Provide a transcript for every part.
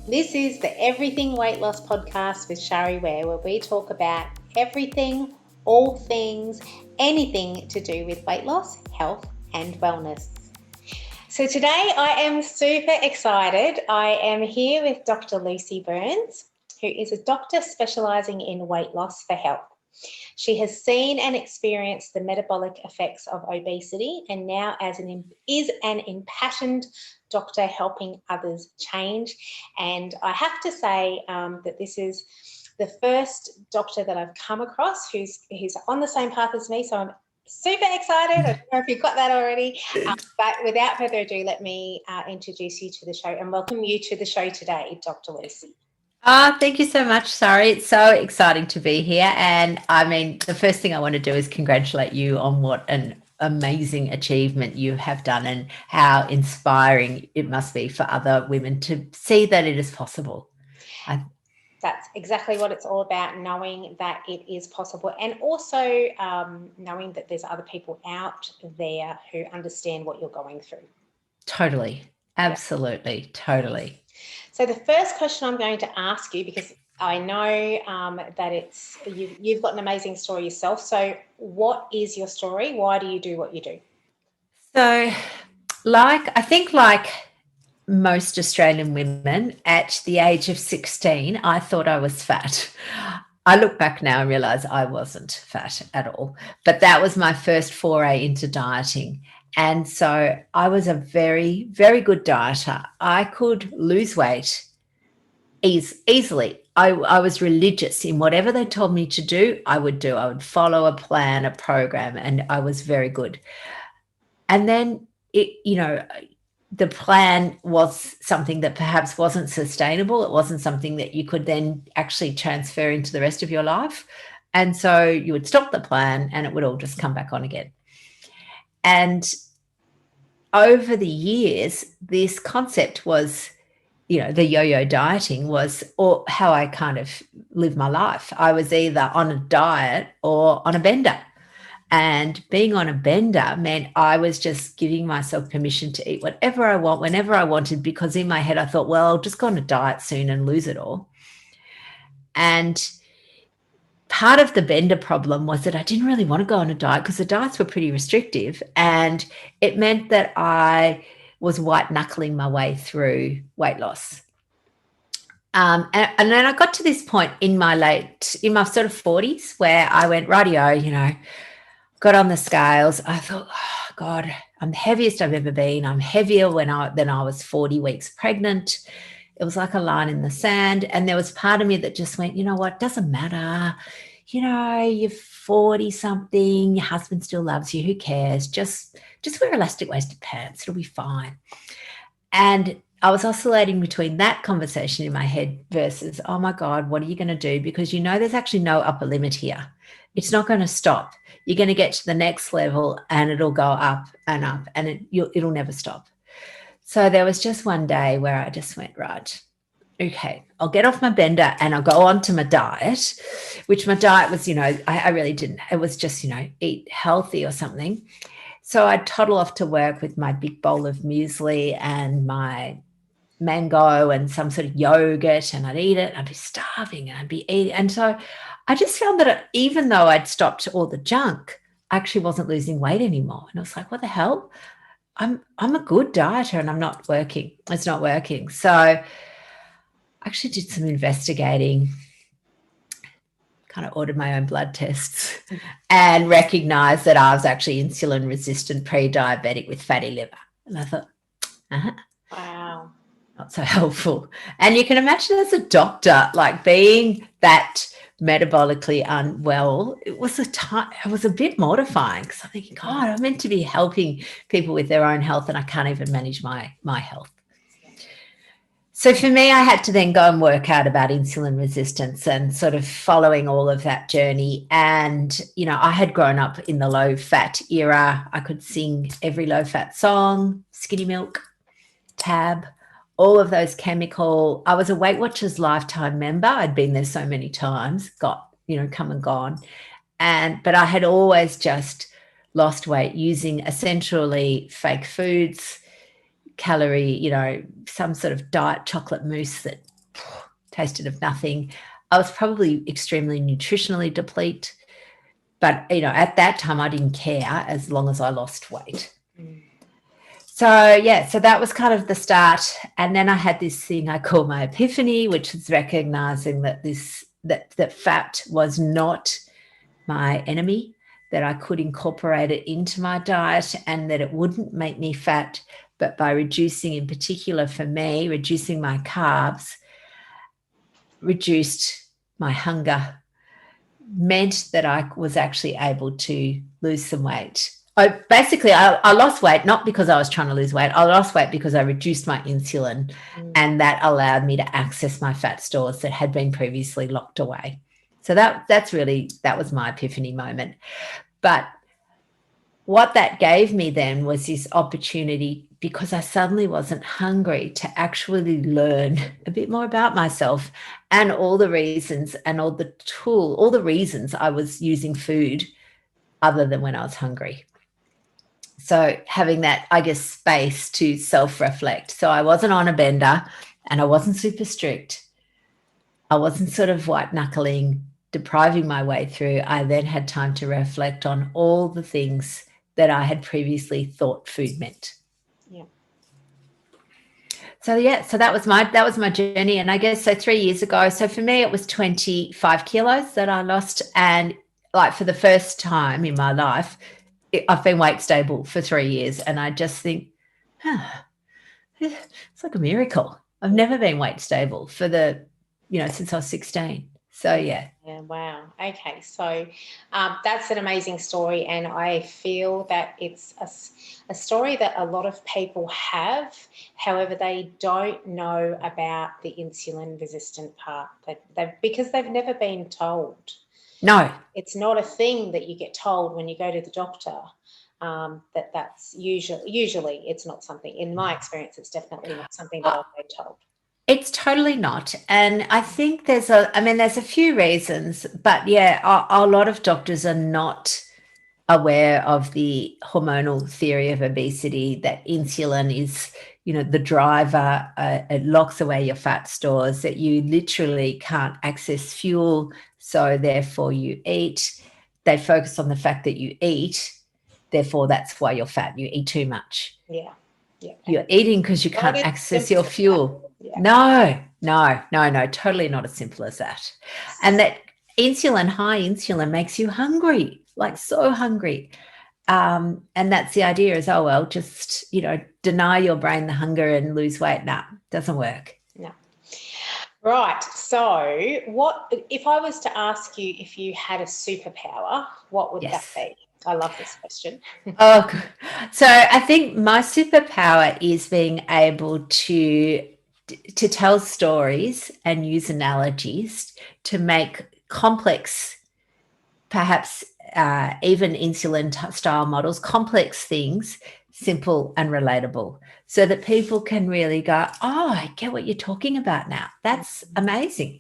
This is the Everything Weight Loss podcast with Shari Ware, where we talk about everything, all things, anything to do with weight loss, health, and wellness. So today I am super excited. I am here with Dr. Lucy Burns, who is a doctor specialising in weight loss for health. She has seen and experienced the metabolic effects of obesity and now is an impassioned doctor helping others change. And I have to say that this is the first doctor that I've come across who's on the same path as me. So I'm super excited. I don't know if you've got that already. But without further ado, let me introduce you to the show and welcome you to the show today, Dr. Lucy. Thank you so much, Shari. It's so exciting to be here. And I mean, the first thing I want to do is congratulate you on what an amazing achievement you have done and how inspiring it must be for other women to see that it is possible. That's exactly what it's all about, knowing that it is possible, and also knowing that there's other people out there who understand what you're going through. Totally. Absolutely. Yeah. Totally. So the first question I'm going to ask you, because I know that you've got an amazing story yourself. So what is your story? Why do you do what you do? So I think most Australian women at the age of 16, I thought I was fat. I look back now and realize I wasn't fat at all, but that was my first foray into dieting. And so I was a very, very good dieter. I could lose weight easily. I was religious in whatever they told me to do, I would do. I would follow a plan, a program, and I was very good. And then the plan was something that perhaps wasn't sustainable. It wasn't something that you could then actually transfer into the rest of your life. And so you would stop the plan and it would all just come back on again. And over the years, this concept was, the yo-yo dieting was or how I kind of lived my life. I was either on a diet or on a bender. And being on a bender meant I was just giving myself permission to eat whatever I want, whenever I wanted, because in my head I thought, well, I'll just go on a diet soon and lose it all. And part of the bender problem was that I didn't really want to go on a diet because the diets were pretty restrictive. And it meant that I was white knuckling my way through weight loss. And then I got to this point in my sort of 40s where I went, rightio, got on the scales. I thought, oh, God, I'm the heaviest I've ever been. I'm heavier than I was 40 weeks pregnant. It was like a line in the sand. And there was part of me that just went, you know what, doesn't matter. You're 40 something, your husband still loves you. Who cares? Just wear elastic waisted pants. It'll be fine. And I was oscillating between that conversation in my head versus, oh my God, what are you going to do? Because there's actually no upper limit here. It's not going to stop. You're going to get to the next level and it'll go up and it'll never stop. So there was just one day where I just went, right, okay, I'll get off my bender and I'll go on to my diet, which my diet was, I really didn't. It was just, eat healthy or something. So I'd toddle off to work with my big bowl of muesli and my mango and some sort of yogurt, and I'd eat it and I'd be starving and I'd be eating. And so I just found that even though I'd stopped all the junk, I actually wasn't losing weight anymore. And I was like, what the hell? I'm a good dieter and I'm not working. It's not working. So I actually did some investigating, kind of ordered my own blood tests and recognized that I was actually insulin resistant pre-diabetic with fatty liver. And I thought, wow, not so helpful. And you can imagine as a doctor, being that metabolically unwell, it was a bit mortifying because I'm thinking, God, I'm meant to be helping people with their own health and I can't even manage my health. So for me, I had to then go and work out about insulin resistance and sort of following all of that journey. And, I had grown up in the low fat era. I could sing every low fat song, Skinny Milk, Tab, all of those chemical. I was a Weight Watchers lifetime member. I'd been there so many times, come and gone. But I had always just lost weight using essentially fake foods, calorie, some sort of diet chocolate mousse that tasted of nothing. I was probably extremely nutritionally depleted. But, at that time, I didn't care as long as I lost weight. So that was kind of the start. And then I had this thing I call my epiphany, which was recognizing that fat was not my enemy, that I could incorporate it into my diet and that it wouldn't make me fat. But by reducing, in particular for me, reducing my carbs, reduced my hunger, meant that I was actually able to lose some weight. I lost weight not because I was trying to lose weight. I lost weight because I reduced my insulin, and that allowed me to access my fat stores that had been previously locked away. So that was my epiphany moment. But what that gave me then was this opportunity, because I suddenly wasn't hungry, to actually learn a bit more about myself and all the reasons and all the reasons I was using food other than when I was hungry. So having that, I guess, space to self-reflect. So I wasn't on a bender and I wasn't super strict. I wasn't sort of white knuckling, depriving my way through. I then had time to reflect on all the things that I had previously thought food meant. Yeah. So that was my journey. And I guess so 3 years ago, so for me it was 25 kilos that I lost. And like for the first time in my life, I've been weight stable for 3 years. And I just think, it's like a miracle. I've never been weight stable since I was 16. So, yeah. Yeah, wow. Okay, so that's an amazing story, and I feel that it's a story that a lot of people have. However, they don't know about the insulin-resistant part because they've never been told. No. It's not a thing that you get told when you go to the doctor. That's usually it's not something. In my experience, it's definitely not something that I've been told. It's totally not. And I think there's a few reasons, but yeah, a lot of doctors are not aware of the hormonal theory of obesity, that insulin is, the driver. It locks away your fat stores, that you literally can't access fuel. So therefore you eat. They focus on the fact that you eat. Therefore, that's why you're fat. You eat too much. Yeah. Yeah. You're eating because you can't access your fuel. Yeah. No, totally not as simple as that. And that high insulin makes you hungry, like so hungry. And that's the idea is, just, deny your brain the hunger and lose weight. No, doesn't work. No. Right. So what, if I was to ask you if you had a superpower, what would that be? I love this question. So I think my superpower is being able to tell stories and use analogies to make complex, perhaps even insulin style models, complex things simple and relatable, so that people can really go, I get what you're talking about now. That's amazing.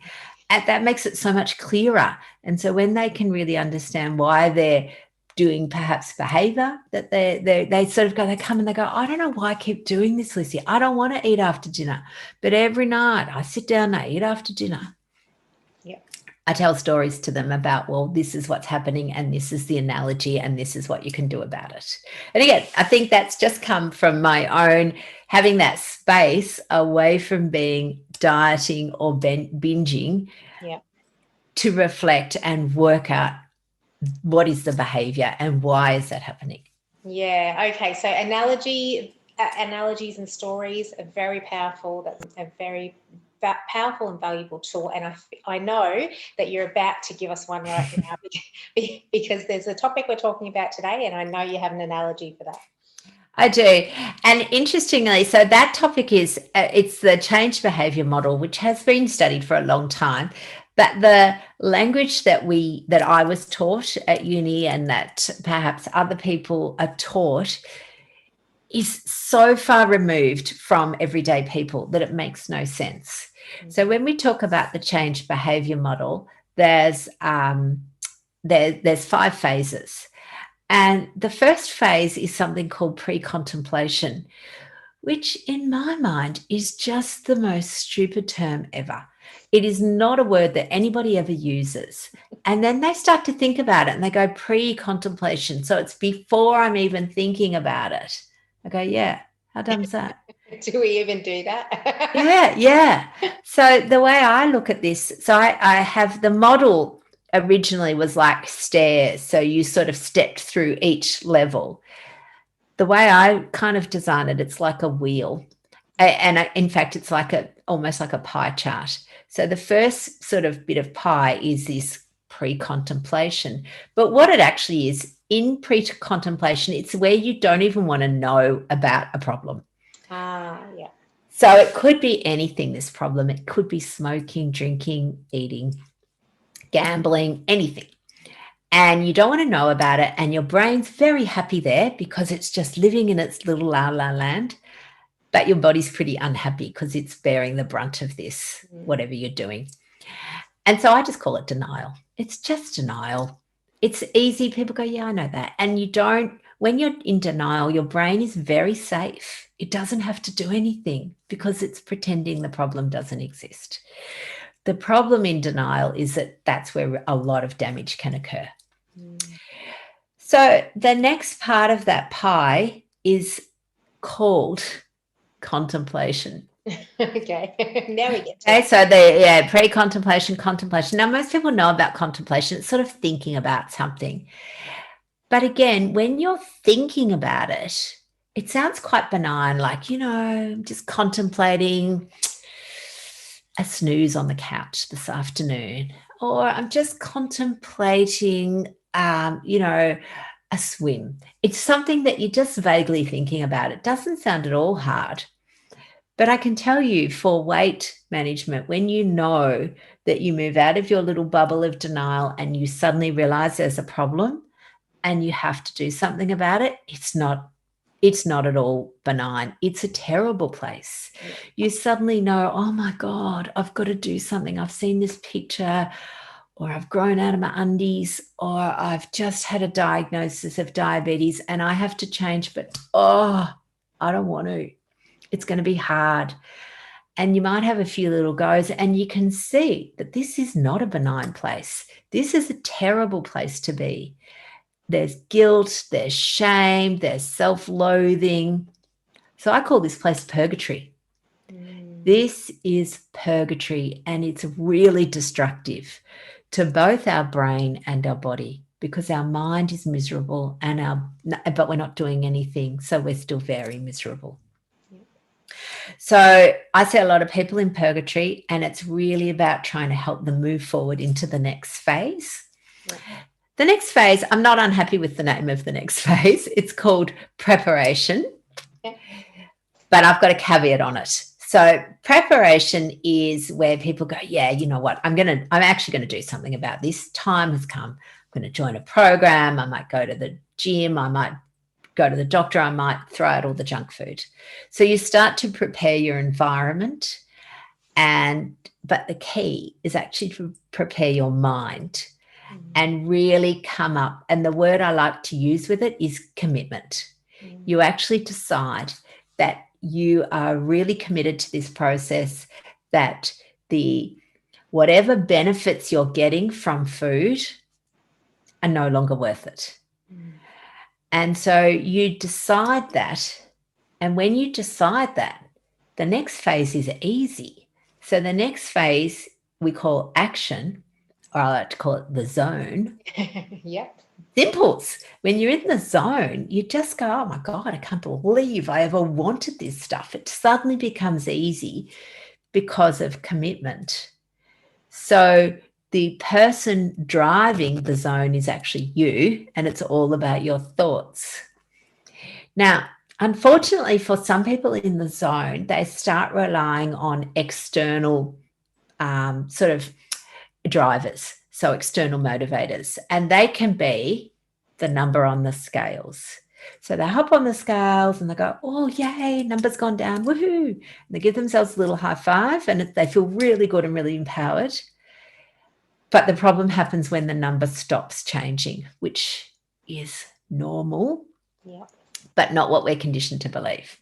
And that makes it so much clearer. And so when they can really understand why they're doing perhaps behavior, that they sort of go, they come and they go, I don't know why I keep doing this, Lucy. I don't want to eat after dinner, but every night I sit down and I eat after dinner. Yeah. I tell stories to them about, well, this is what's happening and this is the analogy and this is what you can do about it. And again, I think that's just come from my own having that space away from being dieting or binging, to reflect and work out what is the behavior and why is that happening. Yeah. Okay. So analogies and stories are very powerful. That's a very powerful and valuable tool. And I know that you're about to give us one right now because there's a topic we're talking about today, and I know you have an analogy for that. I do. And interestingly, so that topic is, it's the change behavior model, which has been studied for a long time. But the language that I was taught at uni and that perhaps other people are taught is so far removed from everyday people that it makes no sense. Mm-hmm. So when we talk about the change behavior model, there's 5 phases. And the first phase is something called pre-contemplation, which in my mind is just the most stupid term ever. It is not a word that anybody ever uses. And then they start to think about it and they go pre-contemplation. So it's before I'm even thinking about it. I go, yeah, how dumb's that? Do we even do that? Yeah. So the way I look at this, so I have the model originally was like stairs. So you sort of stepped through each level. The way I kind of design it, it's like a wheel. And in fact, it's like almost like a pie chart. So the first sort of bit of pie is this pre-contemplation. But what it actually is, in pre-contemplation, it's where you don't even want to know about a problem. Yeah. So it could be anything, this problem. It could be smoking, drinking, eating, gambling, anything. And you don't want to know about it. And your brain's very happy there because it's just living in its little la la land. But your body's pretty unhappy because it's bearing the brunt of this, whatever you're doing. And so I just call it denial. It's just denial. It's easy. People go, yeah, I know that. And you don't, when you're in denial, your brain is very safe. It doesn't have to do anything because it's pretending the problem doesn't exist. The problem in denial is that that's where a lot of damage can occur. So the next part of that pie is called contemplation. Okay. Now we get to Okay, so pre-contemplation, contemplation. Now, most people know about contemplation. It's sort of thinking about something. But again, when you're thinking about it, it sounds quite benign, like, just contemplating a snooze on the couch this afternoon, or I'm just contemplating, a swim. It's something that you're just vaguely thinking about. It doesn't sound at all hard. But I can tell you, for weight management, when you know that you move out of your little bubble of denial and you suddenly realize there's a problem and you have to do something about it, it's not at all benign. It's a terrible place. You suddenly know, oh my God, I've got to do something. I've seen this picture, or I've grown out of my undies, or I've just had a diagnosis of diabetes and I have to change, but I don't want to. It's going to be hard. And you might have a few little goes and you can see that this is not a benign place. This is a terrible place to be. There's guilt, there's shame, there's self-loathing. So I call this place purgatory. This is purgatory, and it's really destructive to both our brain and our body because our mind is miserable but we're not doing anything. So we're still very miserable. So I see a lot of people in purgatory, and it's really about trying to help them move forward into the next phase. Yeah. The next phase, I'm not unhappy with the name of the next phase. It's called preparation, but I've got a caveat on it. So preparation is where people go, yeah, you know what, I'm actually going to do something about this. Time has come. I'm going to join a program. I might go to the gym. I might go to the doctor. I might throw out all the junk food. So you start to prepare your environment, but the key is actually to prepare your mind and really come up. And the word I like to use with it is commitment. You actually decide that you are really committed to this process, that whatever benefits you're getting from food are no longer worth it. And so you decide that. And when you decide that, the next phase is easy. So the next phase we call action, or I like to call it the zone. Yep. Simples. When you're in the zone, you just go, oh my God, I can't believe I ever wanted this stuff. It suddenly becomes easy because of commitment. So the person driving the zone is actually you, and it's all about your thoughts. Now, unfortunately, for some people in the zone, they start relying on external sort of drivers, so external motivators, and they can be the number on the scales. So they hop on the scales and they go, oh, yay, number's gone down, woohoo. And they give themselves a little high five and they feel really good and really empowered. But the problem happens when the number stops changing, which is normal, but not what we're conditioned to believe.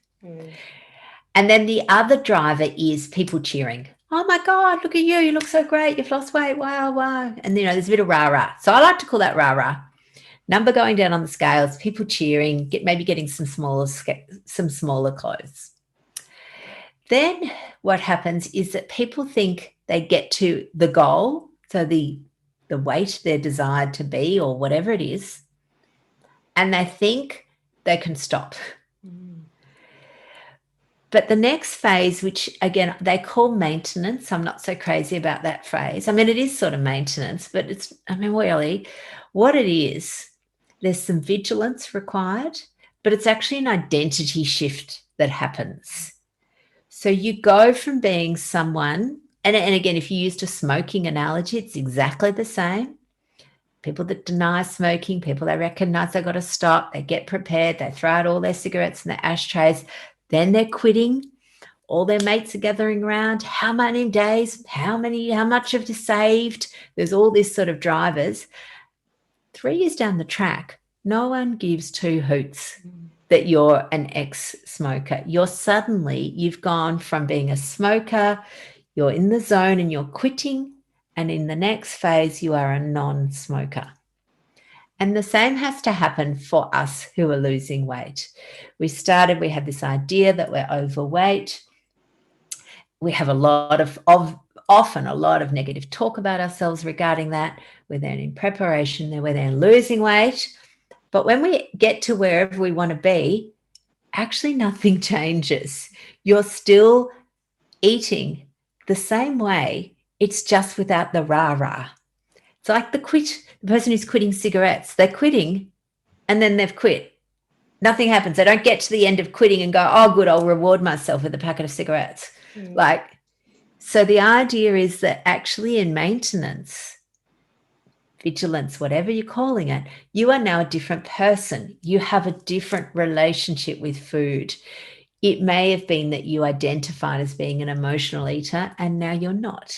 And then the other driver is people cheering. Oh my God, look at you. You look so great. You've lost weight. Wow, wow. And, there's a bit of rah-rah. So I like to call that rah-rah. Number going down on the scales, people cheering, maybe getting some smaller clothes. Then what happens is that people think they get to the goal, so the weight they're desired to be or whatever it is, and they think they can stop. But the next phase, which again, they call maintenance, I'm not so crazy about that phrase. I mean, it is sort of maintenance, but really what it is, there's some vigilance required, but it's actually an identity shift that happens. So you go from being someone, and again, if you used a smoking analogy, it's exactly the same. People that deny smoking, people that recognize they've got to stop, they get prepared, they throw out all their cigarettes in the ashtrays, then they're quitting. All their mates are gathering around. How many days? How much have you saved? There's all this sort of drivers. 3 years down the track, no one gives two hoots that you're an ex-smoker. You've gone from being a smoker, you're in the zone and you're quitting, and in the next phase, you are a non-smoker. And the same has to happen for us who are losing weight. We had this idea that we're overweight. We have often a lot of negative talk about ourselves regarding that. We're then in preparation, we're then losing weight. But when we get to wherever we want to be, actually nothing changes. You're still eating the same way. It's just without the rah-rah. It's like the person who's quitting cigarettes. They're quitting and then they've quit. Nothing happens. They don't get to the end of quitting and go, oh, good, I'll reward myself with a packet of cigarettes. So the idea is that actually in maintenance, vigilance, whatever you're calling it, you are now a different person. You have a different relationship with food. It may have been that you identified as being an emotional eater and now you're not.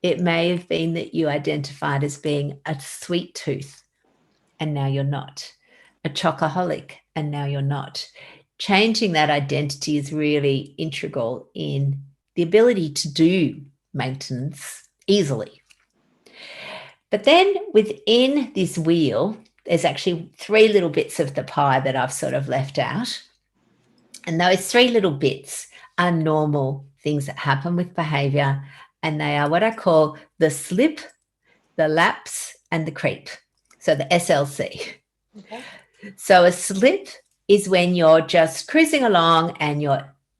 It may have been that you identified as being a sweet tooth and now you're not. A chocoholic and now you're not. Changing that identity is really integral in the ability to do maintenance easily. But then within this wheel, there's actually 3 little bits of the pie that I've sort of left out. And those 3 little bits are normal things that happen with behavior. And they are what I call the slip, the lapse, and the creep. So the SLC. Okay. So a slip is when you're just cruising along and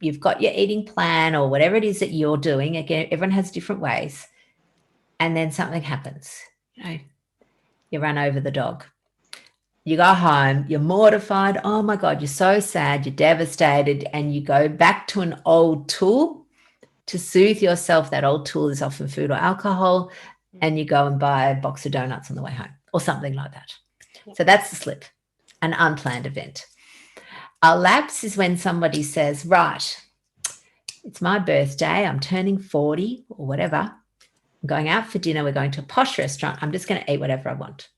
you've got your eating plan or whatever it is that you're doing. Again, everyone has different ways. And then something happens. You run over the dog. You go home, you're mortified. Oh my God, you're so sad, you're devastated, and you go back to an old tool to soothe yourself. That old tool is often food or alcohol, and you go and buy a box of donuts on the way home or something like that. Yep. So that's the slip, an unplanned event. A lapse is when somebody says, right, it's my birthday, I'm turning 40 or whatever. I'm going out for dinner, we're going to a posh restaurant. I'm just going to eat whatever I want.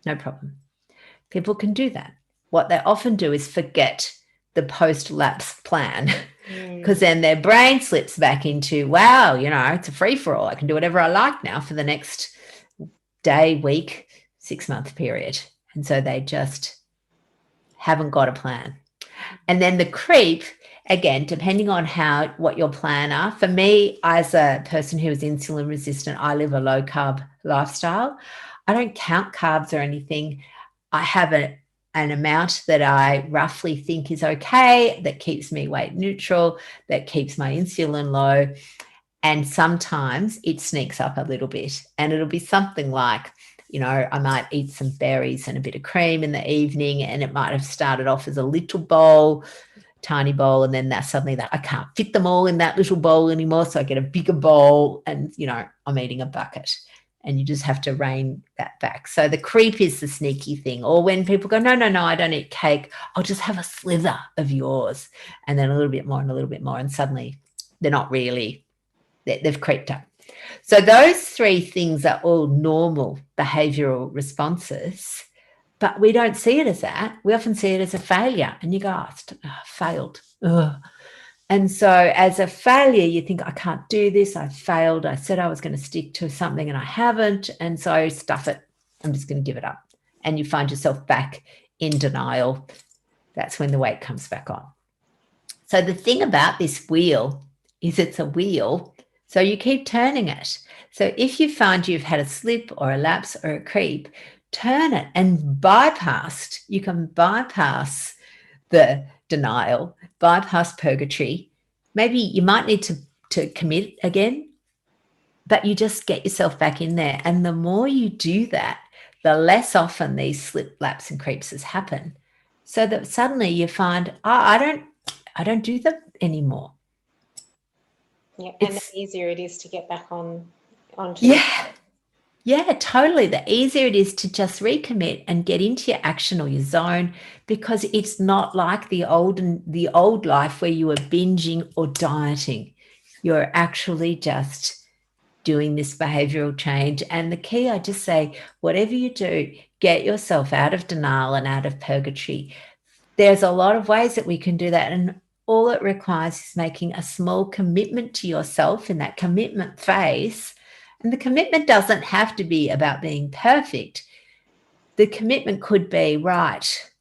No problem. People can do that. What they often do is forget the post-lapse plan because then their brain slips back into, wow, it's a free-for-all. I can do whatever I like now for the next day, week, 6-month period. And so they just haven't got a plan. And then the creep, again, depending on what your plan are. For me, as a person who is insulin resistant, I live a low-carb lifestyle. I don't count carbs or anything. I have an amount that I roughly think is okay, that keeps me weight neutral, that keeps my insulin low. And sometimes it sneaks up a little bit. And it'll be something like, I might eat some berries and a bit of cream in the evening, and it might have started off as a little bowl, tiny bowl, and then that's suddenly that I can't fit them all in that little bowl anymore. So I get a bigger bowl and, I'm eating a bucket. And you just have to rein that back. So the creep is the sneaky thing. Or when people go, no, I don't eat cake. I'll just have a slither of yours. And then a little bit more and a little bit more. And suddenly they're not really, they've creeped up. So those 3 things are all normal behavioral responses, but we don't see it as that. We often see it as a failure. And you go, failed. Ugh. And so as a failure, you think, I can't do this. I failed. I said I was going to stick to something and I haven't. And so stuff it. I'm just going to give it up. And you find yourself back in denial. That's when the weight comes back on. So the thing about this wheel is it's a wheel. So you keep turning it. So if you find you've had a slip or a lapse or a creep, turn it and bypass. You can bypass the denial, bypass purgatory. Maybe you might need to commit again, but you just get yourself back in there. And the more you do that, the less often these slip, laps, and creeps happen. So that suddenly you find, I don't do them anymore. Yeah, and the easier it is to get back onto. Yeah, totally. The easier it is to just recommit and get into your action or your zone, because it's not like the old life where you were binging or dieting. You're actually just doing this behavioral change. And the key, I just say, whatever you do, get yourself out of denial and out of purgatory. There's a lot of ways that we can do that. And all it requires is making a small commitment to yourself in that commitment phase. And the commitment doesn't have to be about being perfect. The commitment could be, right,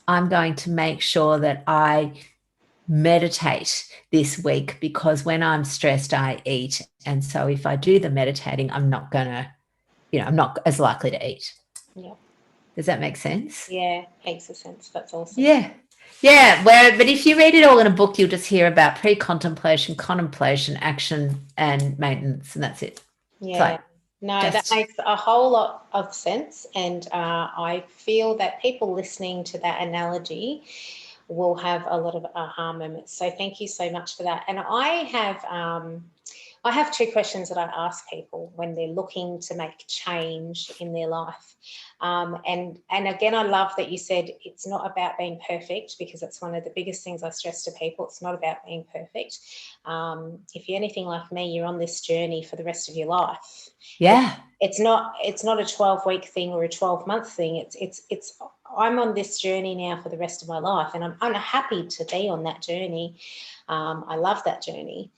I'm going to make sure that I meditate this week, because when I'm stressed, I eat. And so if I do the meditating, I'm not as likely to eat. Yeah. Does that make sense? Yeah, makes sense. That's awesome. Yeah. But if you read it all in a book, you'll just hear about pre-contemplation, contemplation, action, and maintenance, and that's it. Yeah. That makes a whole lot of sense. And I feel that people listening to that analogy will have a lot of aha moments. So thank you so much for that. And I have two questions that I ask people when they're looking to make change in their life. And again, I love that you said it's not about being perfect, because it's one of the biggest things I stress to people. It's not about being perfect. If you're anything like me, you're on this journey for the rest of your life. Yeah. It's not a 12-week thing or a 12-month thing. It's I'm on this journey now for the rest of my life, and I'm happy to be on that journey. I love that journey.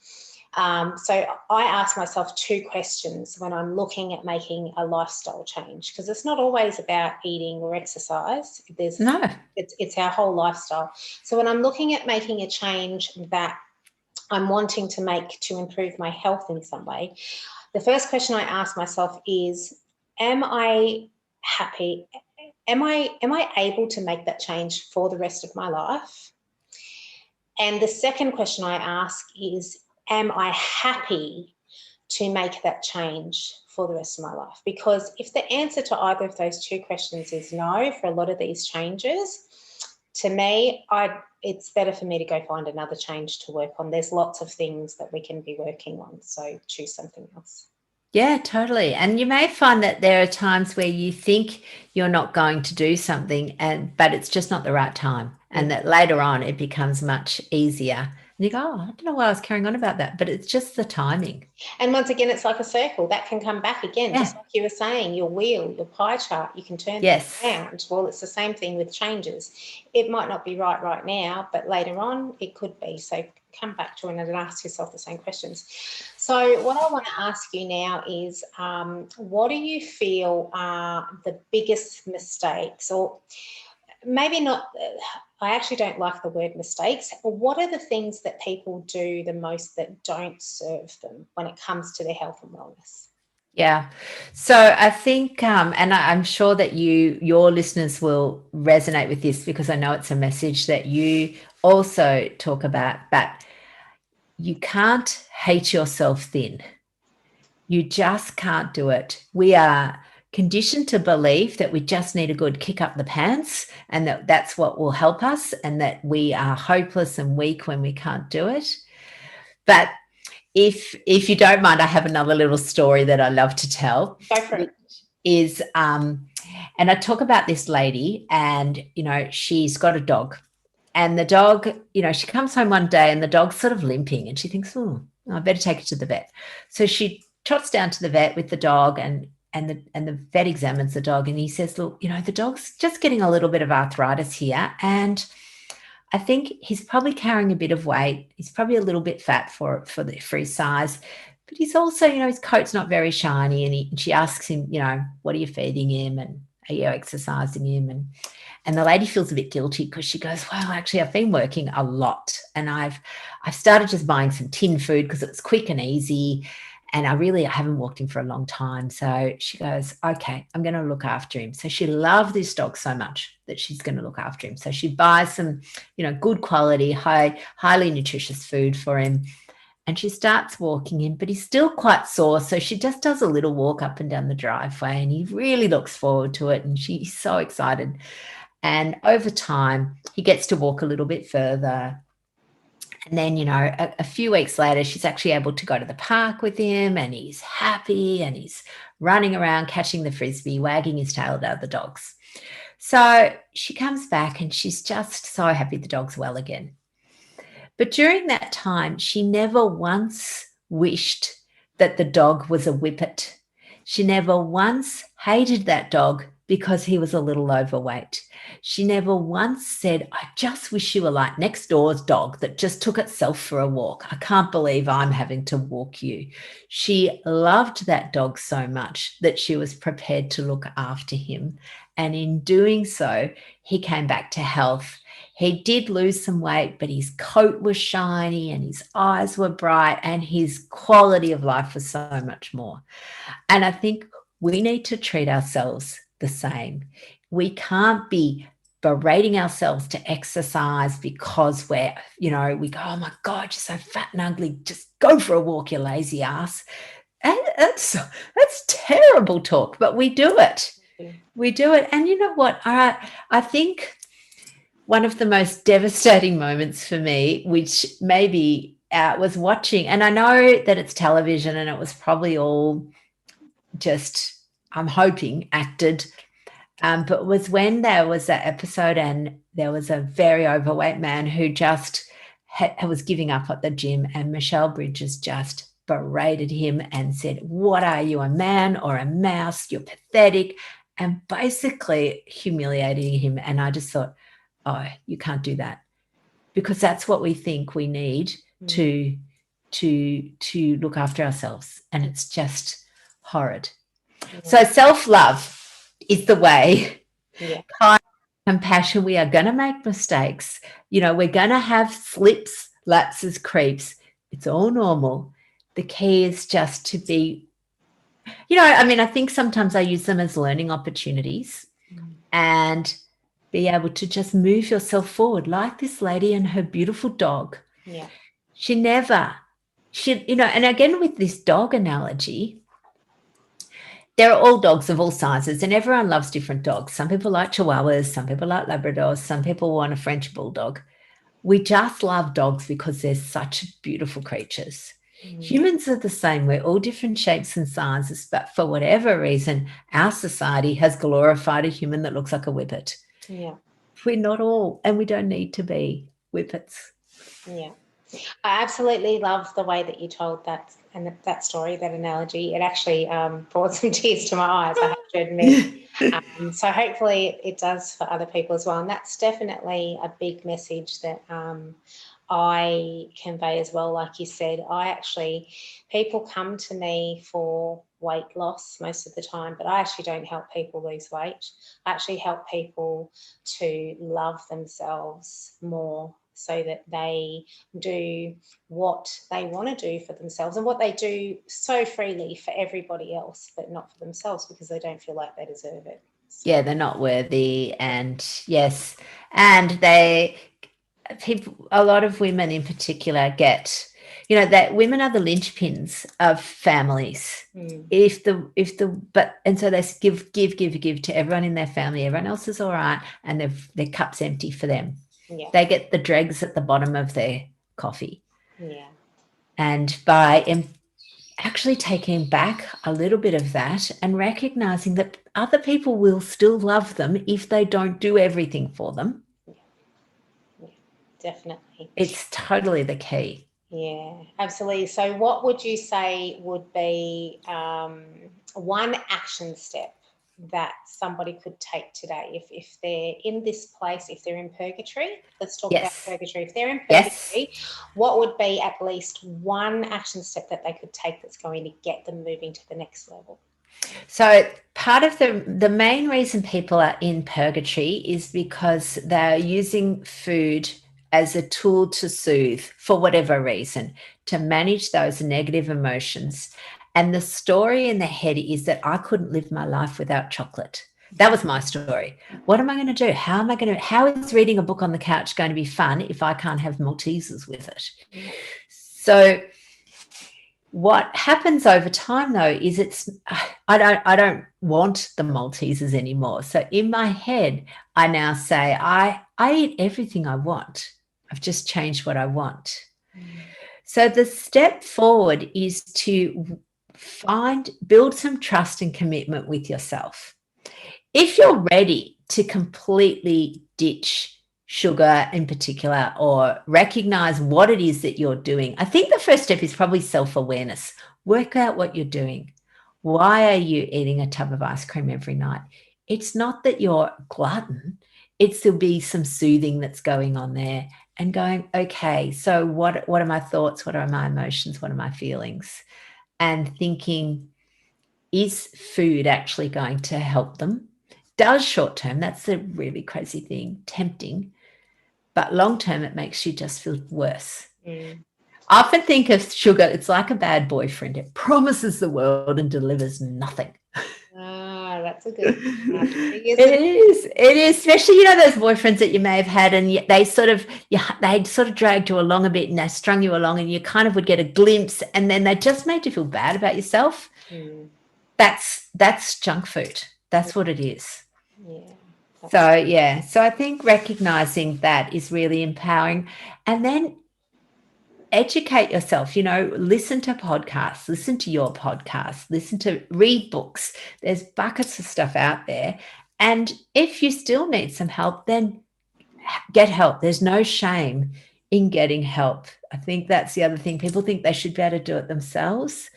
So I ask myself two questions when I'm looking at making a lifestyle change, because it's not always about eating or exercise. It's our whole lifestyle. So when I'm looking at making a change that I'm wanting to make to improve my health in some way, the first question I ask myself is, am I happy? Am I able to make that change for the rest of my life? And the second question I ask is, am I happy to make that change for the rest of my life? Because if the answer to either of those two questions is no for a lot of these changes, to me, it's better for me to go find another change to work on. There's lots of things that we can be working on, so choose something else. Yeah, totally. And you may find that there are times where you think you're not going to do something, but it's just not the right time. And that later on it becomes much easier. And you go, I don't know why I was carrying on about that, but it's just the timing. And once again, it's like a circle that can come back again, just like you were saying, your wheel, your pie chart, you can turn it around. Well, it's the same thing with changes. It might not be right now, but later on it could be. So come back to it and ask yourself the same questions. So what I want to ask you now is, what do you feel are the biggest mistakes, or maybe not, I actually don't like the word mistakes. What are the things that people do the most that don't serve them when it comes to their health and wellness? Yeah. So I think, and I'm sure that your listeners will resonate with this, because I know it's a message that you also talk about, but you can't hate yourself thin. You just can't do it. We are conditioned to believe that we just need a good kick up the pants, and that's what will help us, and that we are hopeless and weak when we can't do it. But if you don't mind, I have another little story that I love to tell. Go for it. Is and I talk about this lady, and she's got a dog, and the dog, she comes home one day and the dog's sort of limping, and she thinks, I better take it to the vet. So she trots down to the vet with the dog, and the vet examines the dog, and he says, look, the dog's just getting a little bit of arthritis here, and I think he's probably carrying a bit of weight. He's probably a little bit fat for his size, but he's also, his coat's not very shiny. And she asks him, what are you feeding him, and are you exercising him? And the lady feels a bit guilty because she goes, well, actually, I've been working a lot, and I've started just buying some tin food because it's quick and easy. And I haven't walked him for a long time. So she goes, okay, I'm going to look after him. So she loved this dog so much that she's going to look after him. So she buys some, good quality, highly nutritious food for him. And she starts walking him, but he's still quite sore. So she just does a little walk up and down the driveway, and he really looks forward to it. And she's so excited. And over time, he gets to walk a little bit further. And then, a few weeks later, she's actually able to go to the park with him, and he's happy, and he's running around, catching the frisbee, wagging his tail at other dogs. So she comes back and she's just so happy the dog's well again. But during that time, she never once wished that the dog was a whippet. She never once hated that dog because he was a little overweight. She never once said, I just wish you were like next door's dog that just took itself for a walk. I can't believe I'm having to walk you. She loved that dog so much that she was prepared to look after him. And in doing so, he came back to health. He did lose some weight, but his coat was shiny and his eyes were bright and his quality of life was so much more. And I think we need to treat ourselves the same. We can't be berating ourselves to exercise because we go, oh my God, you're so fat and ugly. Just go for a walk, you lazy ass. And that's terrible talk, but we do it. We do it. And you know what? I think one of the most devastating moments for me, which maybe was watching, and I know that it's television and it was probably all just, I'm hoping, acted, but was when there was that episode and there was a very overweight man who just was giving up at the gym, and Michelle Bridges just berated him and said, what are you, a man or a mouse? You're pathetic, and basically humiliating him. And I just thought, oh, you can't do that, because that's what we think we need to look after ourselves, and it's just horrid. So self-love is the way. Kind, compassion. We are going to make mistakes. We're going to have slips, lapses, creeps. It's all normal. The key is just to be, I think sometimes I use them as learning opportunities and be able to just move yourself forward, like this lady and her beautiful dog. Yeah. And again, with this dog analogy, there are all dogs of all sizes, and everyone loves different dogs. Some people like Chihuahuas, some people like Labradors, some people want a French Bulldog. We just love dogs because they're such beautiful creatures. Humans are the same. We're all different shapes and sizes, but for whatever reason, our society has glorified a human that looks like a whippet. Yeah. We're not all, and we don't need to be whippets. Yeah. I absolutely love the way that you told that story, that analogy. It actually brought some tears to my eyes, I have to admit. So hopefully it does for other people as well. And that's definitely a big message that I convey as well. Like you said, people come to me for weight loss most of the time, but I actually don't help people lose weight. I actually help people to love themselves more, so that they do what they want to do for themselves, and what they do so freely for everybody else, but not for themselves, because they don't feel like they deserve it. So. Yeah, they're not worthy. And yes, and a lot of women in particular get, that women are the linchpins of families. And so they give to everyone in their family. Everyone else is all right, and their cup's empty for them. Yeah. They get the dregs at the bottom of their coffee. Yeah. And by actually taking back a little bit of that and recognizing that other people will still love them if they don't do everything for them. Yeah, definitely. It's totally the key. Yeah, absolutely. So what would you say would be one action step that somebody could take today if they're in this place, if they're in purgatory? Let's talk about purgatory. If they're in purgatory, what would be at least one action step that they could take that's going to get them moving to the next level? So part of the main reason people are in purgatory is because they're using food as a tool to soothe for whatever reason, to manage those negative emotions. And the story in the head is that I couldn't live my life without chocolate. That was my story. What am I going to do? How is reading a book on the couch going to be fun if I can't have Maltesers with it? So what happens over time, though, is I don't want the Maltesers anymore. So in my head, I now say I eat everything I want. I've just changed what I want. So the step forward is to build some trust and commitment with yourself. If you're ready to completely ditch sugar in particular, or recognize what it is that you're doing, I think the first step is probably self-awareness. Work out what you're doing. Why are you eating a tub of ice cream every night? It's not that you're a glutton. There'll be some soothing that's going on there, and going, okay, so what are my thoughts? What are my emotions? What are my feelings? And thinking, is food actually going to help them? Does short term, that's the really crazy thing, tempting, but long term, it makes you just feel worse. I often think of sugar, it's like a bad boyfriend. It promises the world and delivers nothing. That's a good one. It is, especially, those boyfriends that you may have had, and they sort of dragged you along a bit, and they strung you along, and you kind of would get a glimpse, and then they just made you feel bad about yourself. That's junk food. That's what it is. So I think recognizing that is really empowering. And then educate yourself, listen to podcasts, listen to your podcast, read books. There's buckets of stuff out there. And if you still need some help, then get help. There's no shame in getting help. I think that's the other thing. People think they should be able to do it themselves.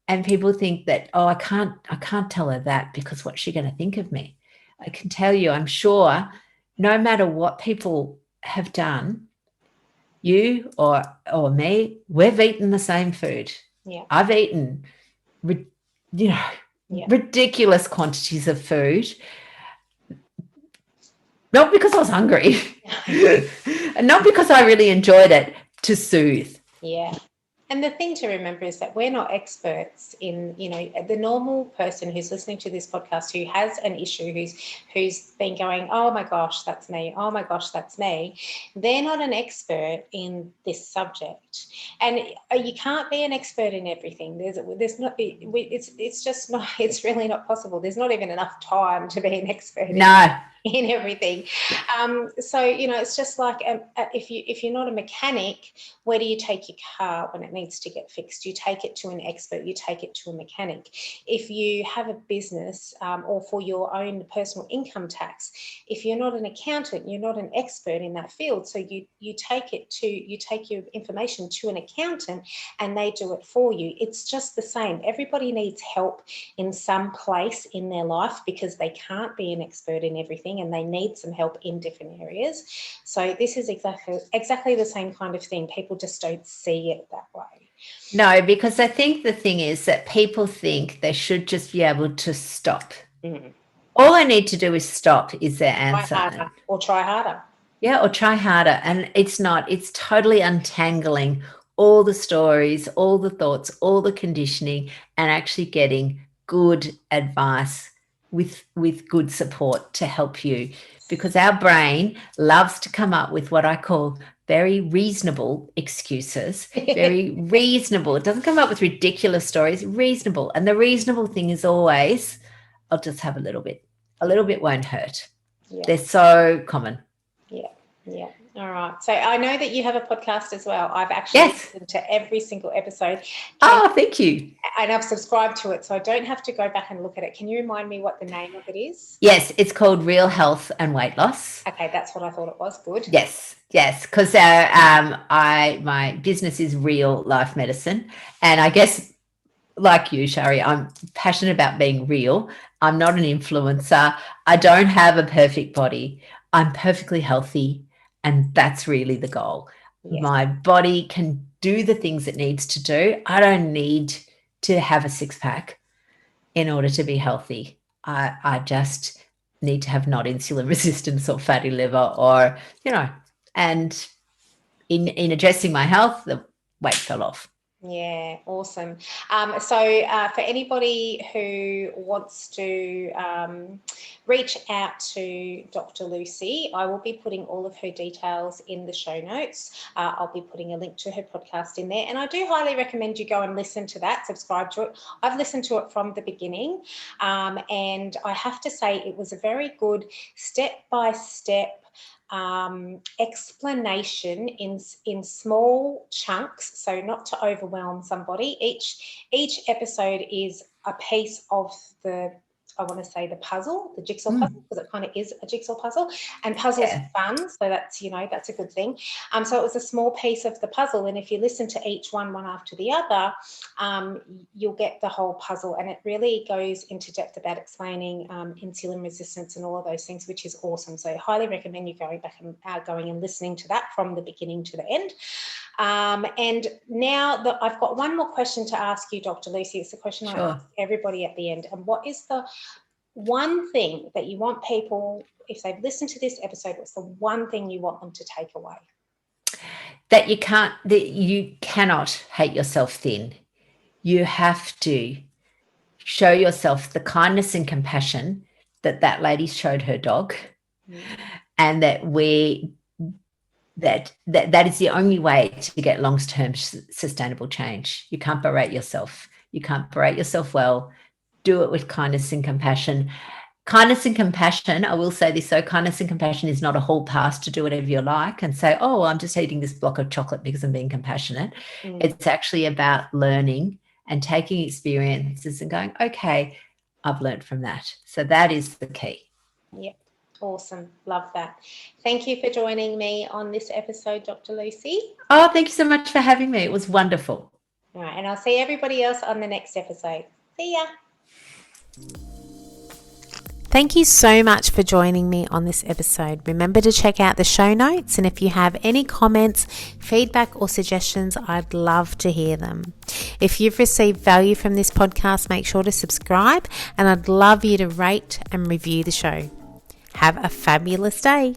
And people think that, I can't tell her that because what's she going to think of me? I can tell you, I'm sure, no matter what people have done, you or me, we've eaten the same food. I've eaten, ridiculous quantities of food, not because I was hungry, and not because I really enjoyed it, to soothe. And the thing to remember is that we're not experts in, the normal person who's listening to this podcast who has an issue, who's been going, oh my gosh, that's me. Oh my gosh, that's me. They're not an expert in this subject, and you can't be an expert in everything. There's not. It's just not. It's really not possible. There's not even enough time to be an expert. In everything. So, it's just like if you're not a mechanic, where do you take your car when it needs to get fixed? You take it to an expert, you take it to a mechanic. If you have a business or for your own personal income tax, if you're not an accountant, you're not an expert in that field. So you take your information to an accountant and they do it for you. It's just the same. Everybody needs help in some place in their life because they can't be an expert in everything, and they need some help in different areas. So this is exactly the same kind of thing. People just don't see it that way. No, because I think the thing is that people think they should just be able to stop. All I need to do is stop is their answer. Try harder. Yeah, or try harder. And it's not. It's totally untangling all the stories, all the thoughts, all the conditioning, and actually getting good advice with good support to help you, because our brain loves to come up with what I call very reasonable excuses. Very reasonable. It doesn't come up with ridiculous stories. Reasonable. And the reasonable thing is always, I'll just have a little bit. A little bit won't hurt. They're so common. Yeah. All right. So I know that you have a podcast as well. I've actually listened to every single episode. Thank you. And I've subscribed to it, so I don't have to go back and look at it. Can you remind me what the name of it is? Yes, it's called Real Health and Weight Loss. Okay, that's what I thought it was. Good. Yes, because my business is Real Life Medicine, and I guess like you, Shari, I'm passionate about being real. I'm not an influencer. I don't have a perfect body. I'm perfectly healthy. And that's really the goal. Yes. My body can do the things it needs to do. I don't need to have a six pack in order to be healthy. I just need to have not insulin resistance or fatty liver or, and in addressing my health, the weight fell off. Yeah, awesome. So for anybody who wants to reach out to Dr. Lucy, I will be putting all of her details in the show notes. I'll be putting a link to her podcast in there. And I do highly recommend you go and listen to that, subscribe to it. I've listened to it from the beginning. And I have to say it was a very good step-by-step explanation in small chunks, so not to overwhelm somebody. Each episode is a piece of the the puzzle, the jigsaw puzzle, because it kind of is a jigsaw puzzle, and puzzles are fun, so that's that's a good thing. So it was a small piece of the puzzle, and if you listen to each one after the other, you'll get the whole puzzle, and it really goes into depth about explaining insulin resistance and all of those things, which is awesome. So I highly recommend you going back and going and listening to that from the beginning to the end. And now that I've got one more question to ask you, Dr. Lucy. It's the question I ask everybody at the end. And what is the one thing that you want people, if they've listened to this episode, what's the one thing you want them to take away? That you cannot hate yourself thin. You have to show yourself the kindness and compassion that lady showed her dog, and that that is the only way to get long-term sustainable change. You can't berate yourself. You can't berate yourself well. Do it with kindness and compassion. Kindness and compassion, I will say this, so kindness and compassion is not a hall pass to do whatever you like and say, oh, I'm just eating this block of chocolate because I'm being compassionate. It's actually about learning and taking experiences and going, okay, I've learned from that. So that is the key. Yep. Awesome. Love that. Thank you for joining me on this episode, Dr. Lucy. Oh, thank you so much for having me. It was wonderful. All right. And I'll see everybody else on the next episode. See ya. Thank you so much for joining me on this episode. Remember to check out the show notes, and if you have any comments, feedback or suggestions, I'd love to hear them. If you've received value from this podcast, make sure to subscribe, and I'd love you to rate and review the show. Have a fabulous day.